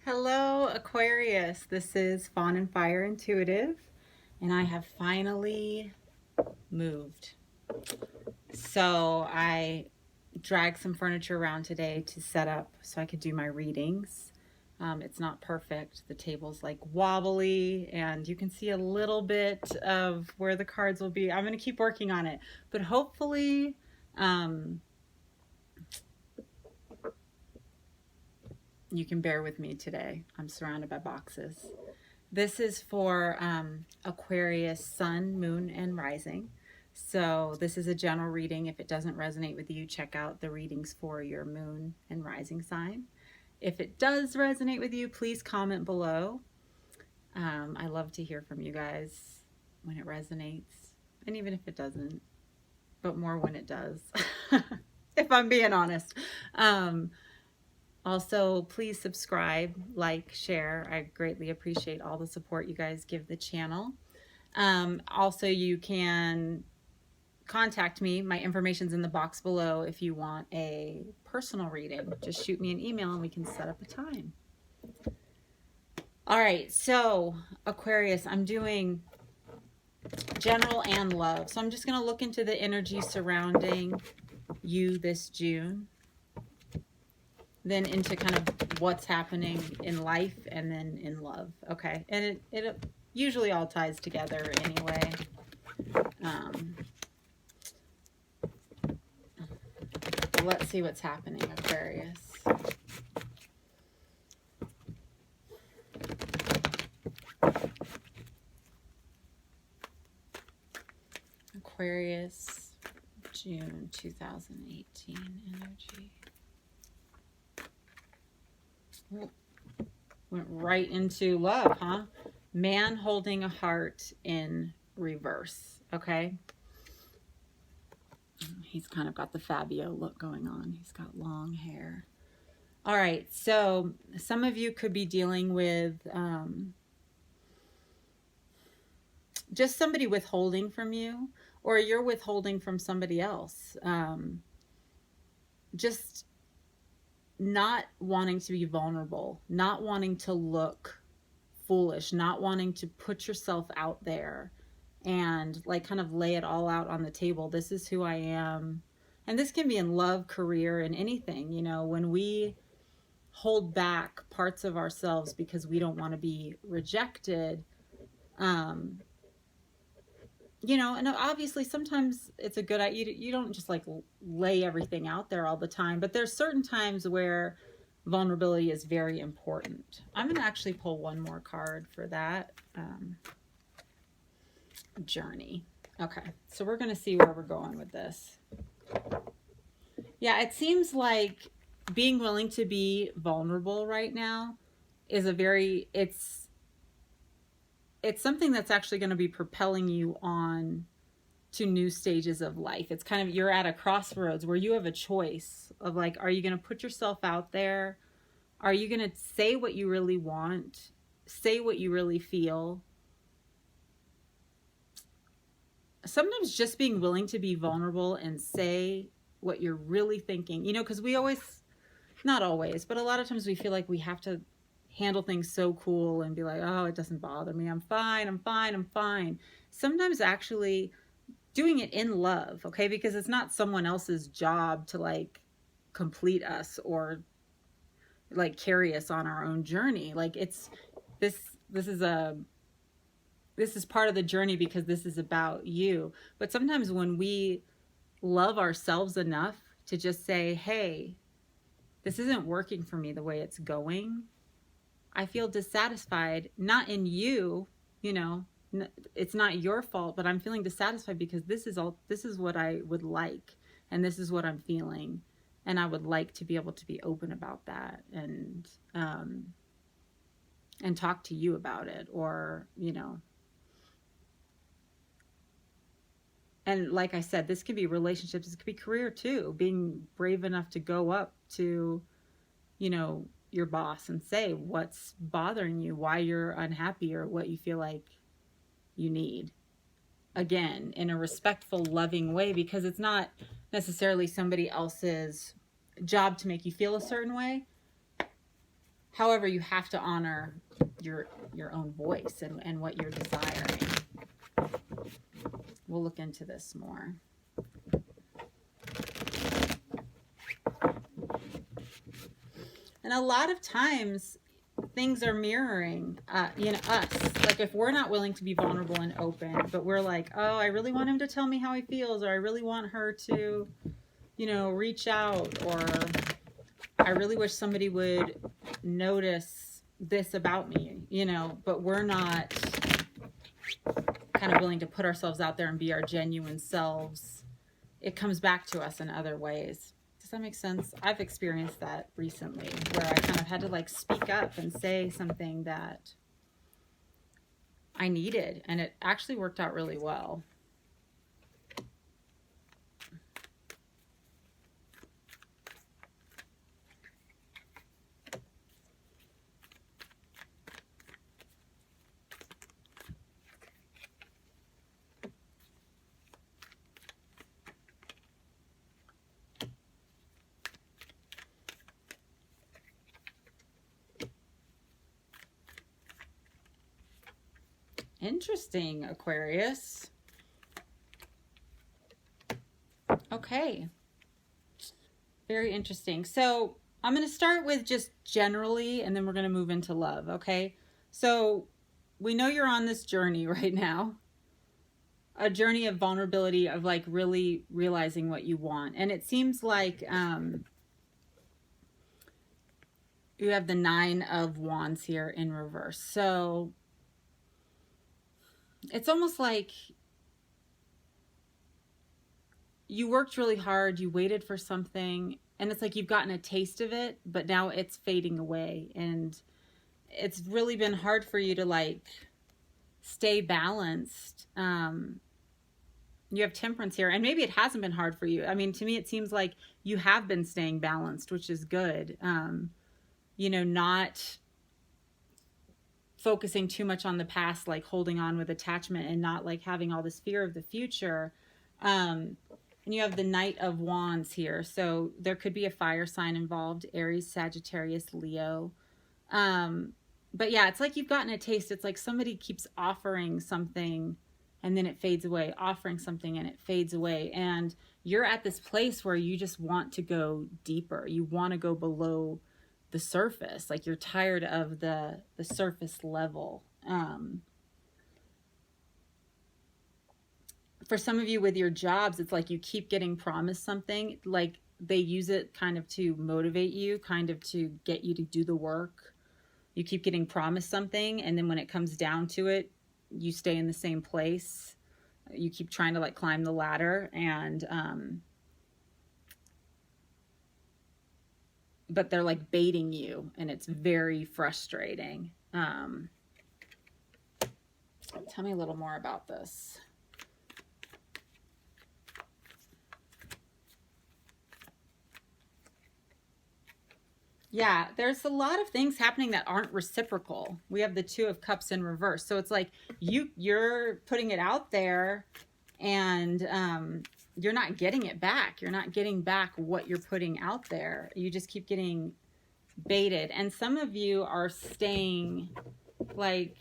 Hello, Aquarius. This is Fawn and Fire Intuitive, and I have finally moved. So I dragged some furniture around today to set up so I could do my readings. It's not perfect. The table's like wobbly, and you can see a little bit of where the cards will be. I'm going to keep working on it, but hopefully, you can bear with me today. I'm surrounded by boxes. This is for Aquarius Sun, Moon, and Rising. So this is a general reading. If it doesn't resonate with you, check out the readings for your Moon and Rising sign. If it does resonate with you, please comment below. I love to hear from you guys when it resonates, and even if it doesn't, but more when it does, if I'm being honest. Also, please subscribe, like, share. I greatly appreciate all the support you guys give the channel. Also, you can contact me. My information's in the box below if you want a personal reading. Just shoot me an email and we can set up a time. All right, so Aquarius, I'm doing general and love. So I'm just going to look into the energy surrounding you this June. Then into kind of what's happening in life and then in love. Okay. And it usually all ties together anyway. Let's see what's happening, Aquarius. Aquarius, June 2018 energy. Went right into love, huh? Man holding a heart in reverse. Okay. He's kind of got the Fabio look going on. He's got long hair. All right. So some of you could be dealing with just somebody withholding from you, or you're withholding from somebody else. Just not wanting to be vulnerable, not wanting to look foolish, not wanting to put yourself out there and like kind of lay it all out on the table. This is who I am. And this can be in love, career, and anything. You know, when we hold back parts of ourselves because we don't want to be rejected, you know, and obviously sometimes it's a good idea. You don't just like lay everything out there all the time, but there's certain times where vulnerability is very important. I'm going to actually pull one more card for that journey. Okay, so we're going to see where we're going with this. Yeah, it seems like being willing to be vulnerable right now is a very, it's something that's actually going to be propelling you on to new stages of life. It's kind of, you're at a crossroads where you have a choice of like, are you going to put yourself out there? Are you going to say what you really want? Say what you really feel? Sometimes just being willing to be vulnerable and say what you're really thinking, you know, because we always, not always, but a lot of times we feel like we have to handle things so cool and be like, oh, it doesn't bother me. I'm fine. I'm fine. I'm fine. Sometimes actually doing it in love, okay? Because it's not someone else's job to like complete us or like carry us on our own journey. Like it's this is part of the journey because this is about you. But sometimes when we love ourselves enough to just say, hey, this isn't working for me the way it's going. I feel dissatisfied, not in you, you know, it's not your fault, but I'm feeling dissatisfied because this is what I would like, and this is what I'm feeling, and I would like to be able to be open about that and talk to you about it, or, you know. And like I said, this could be relationships, this could be career too, being brave enough to go up to, you know, your boss and say what's bothering you, why you're unhappy, or what you feel like you need. Again, in a respectful, loving way, because it's not necessarily somebody else's job to make you feel a certain way. However, you have to honor your own voice and what you're desiring. We'll look into this more. And a lot of times things are mirroring us. Like if we're not willing to be vulnerable and open, but we're like, oh, I really want him to tell me how he feels, or I really want her to, reach out, or I really wish somebody would notice this about me, but we're not kind of willing to put ourselves out there and be our genuine selves. It comes back to us in other ways. Does that make sense? I've experienced that recently where I kind of had to like speak up and say something that I needed, and it actually worked out really well. Interesting, Aquarius. Okay. Very interesting. So I'm going to start with just generally, and then we're going to move into love, okay? So we know you're on this journey right now. A journey of vulnerability, of like really realizing what you want. And it seems like you have the 9 of Wands here in reverse. So it's almost like you worked really hard, you waited for something, and it's like you've gotten a taste of it, but now it's fading away. And it's really been hard for you to like stay balanced. You have Temperance here, and maybe it hasn't been hard for you. I mean, to me, it seems like you have been staying balanced, which is good. Not focusing too much on the past, like holding on with attachment, and not like having all this fear of the future. And you have the Knight of Wands here. So there could be a fire sign involved, Aries, Sagittarius, Leo. But yeah, it's like you've gotten a taste. It's like somebody keeps offering something and then it fades away, offering something and it fades away. And you're at this place where you just want to go deeper. You want to go below the surface. Like you're tired of the surface level. For some of you with your jobs, it's like you keep getting promised something. Like they use it kind of to motivate you, kind of to get you to do the work. You keep getting promised something, and then when it comes down to it, you stay in the same place. You keep trying to like climb the ladder, and but they're like baiting you, and it's very frustrating. Tell me a little more about this. Yeah, there's a lot of things happening that aren't reciprocal. We have the 2 of Cups in reverse. So it's like you're putting it out there, and you're not getting it back. You're not getting back what you're putting out there. You just keep getting baited. And some of you are staying like,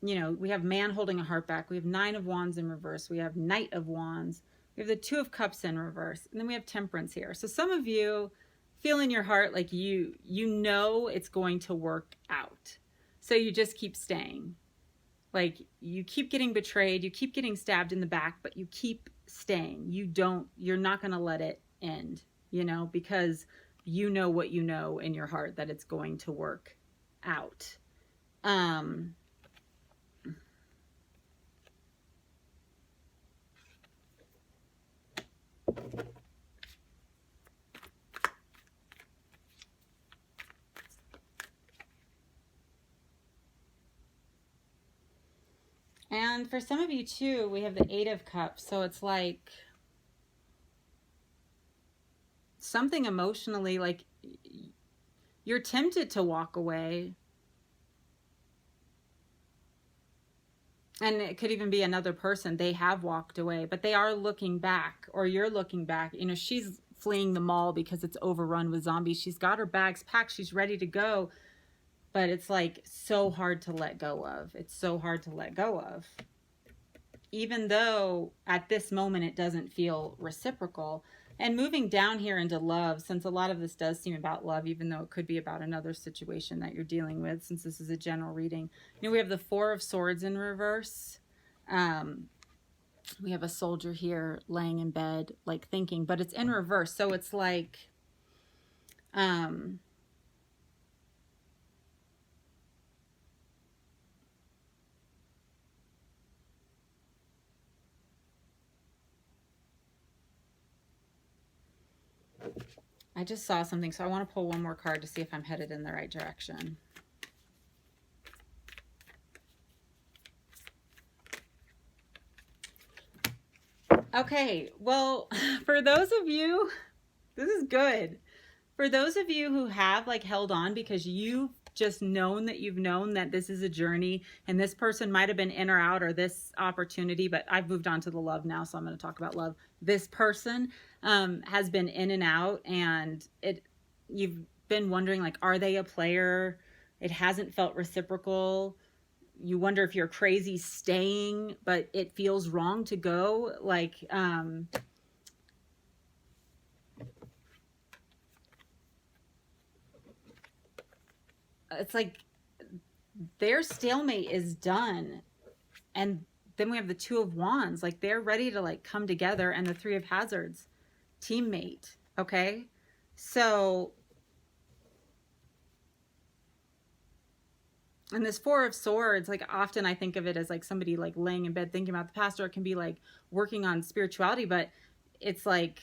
we have Man holding a heart back. We have 9 of Wands in reverse. We have Knight of Wands. We have the 2 of Cups in reverse, and then we have Temperance here. So some of you feel in your heart like you know it's going to work out. So you just keep staying. Like you keep getting betrayed, you keep getting stabbed in the back, but you keep staying. You're not going to let it end, because you know what you know in your heart, that it's going to work out. And for some of you too, we have the 8 of Cups. So it's like something emotionally, like you're tempted to walk away. And it could even be another person. They have walked away, but they are looking back, or you're looking back. She's fleeing the mall because it's overrun with zombies. She's got her bags packed. She's ready to go. But it's like so hard to let go of. It's so hard to let go of. Even though at this moment it doesn't feel reciprocal. And moving down here into love, since a lot of this does seem about love, even though it could be about another situation that you're dealing with, since this is a general reading. You know, we have the Four of Swords in reverse. We have a soldier here laying in bed, like thinking, but it's in reverse. So it's like, I just saw something, so I want to pull one more card to see if I'm headed in the right direction. Okay, well, for those of you, this is good. For those of you who have like held on because you've just known that you've known that this is a journey and this person might have been in or out or this opportunity, but I've moved on to the love now, so I'm going to talk about love. This person has been in and out, and you've been wondering, like, are they a player? It hasn't felt reciprocal. You wonder if you're crazy staying, but it feels wrong to go. Like, it's like their stalemate is done. And then we have the Two of Wands. Like, they're ready to like come together, and the Three of Hazards, teammate. Okay. So, and this Four of Swords, like often I think of it as like somebody like laying in bed thinking about the past, or it can be like working on spirituality, but it's like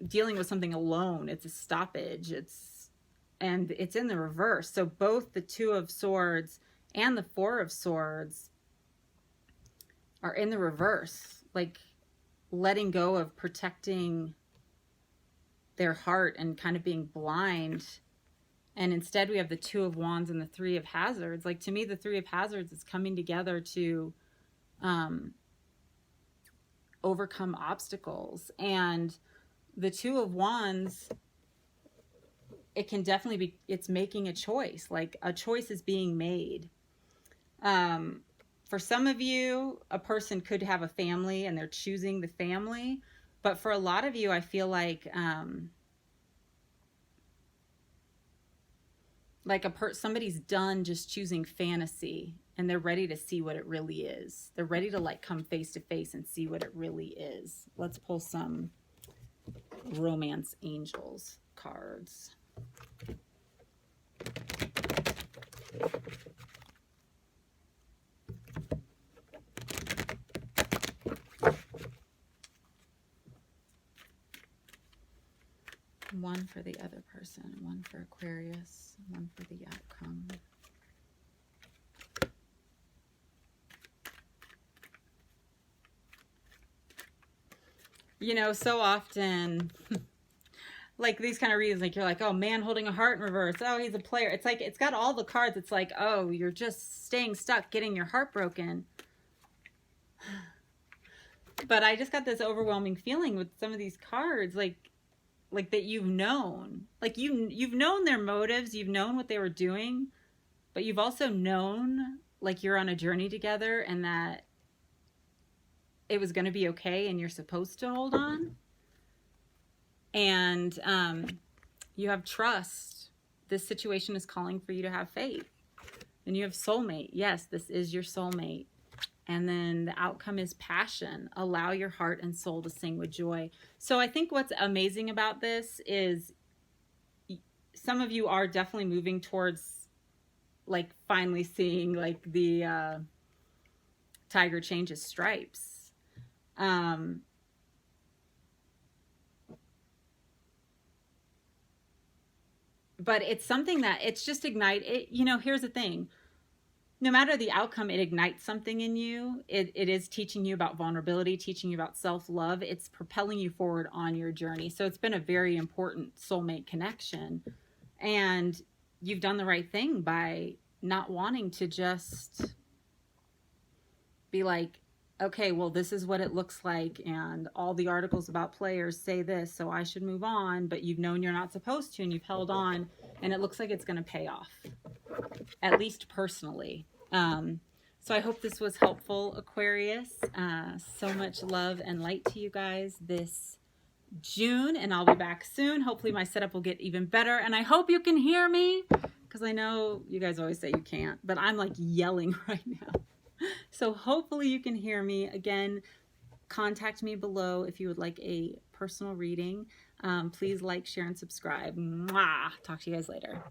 dealing with something alone. It's a stoppage. And it's in the reverse. So both the Two of Swords and the Four of Swords are in the reverse, like letting go of protecting their heart and kind of being blind. And instead we have the Two of Wands and the Three of Hazards. Like, to me, the Three of Hazards is coming together to overcome obstacles. And the Two of Wands, it can definitely be, it's making a choice. Like, a choice is being made. For some of you, a person could have a family and they're choosing the family. But for a lot of you, I feel like somebody's done just choosing fantasy, and they're ready to see what it really is. They're ready to like come face to face and see what it really is. Let's pull some romance angels cards. One for the other person, one for Aquarius, one for the outcome. You know, so often, like these kind of readings, like you're like, oh, man holding a heart in reverse. Oh, he's a player. It's like, it's got all the cards. It's like, oh, you're just staying stuck, getting your heart broken. But I just got this overwhelming feeling with some of these cards, like that you've known, like you've known their motives, you've known what they were doing, but you've also known like you're on a journey together and that it was going to be okay and you're supposed to hold on. And you have trust. This situation is calling for you to have faith. Then you have soulmate. Yes, this is your soulmate. And then the outcome is passion. Allow your heart and soul to sing with joy. So I think what's amazing about this is some of you are definitely moving towards like finally seeing like the tiger changes stripes. But it's something that it's just ignite it. You know, here's the thing. No matter the outcome, it ignites something in you. It is teaching you about vulnerability, teaching you about self-love. It's propelling you forward on your journey. So it's been a very important soulmate connection. And you've done the right thing by not wanting to just be like okay, well, this is what it looks like, and all the articles about players say this, so I should move on, but you've known you're not supposed to, and you've held on, and it looks like it's going to pay off, at least personally. So I hope this was helpful, Aquarius. So much love and light to you guys this June, and I'll be back soon. Hopefully my setup will get even better, and I hope you can hear me, because I know you guys always say you can't, but I'm like yelling right now. So hopefully you can hear me. Again, contact me below if you would like a personal reading. Please like, share, and subscribe. Mwah! Talk to you guys later.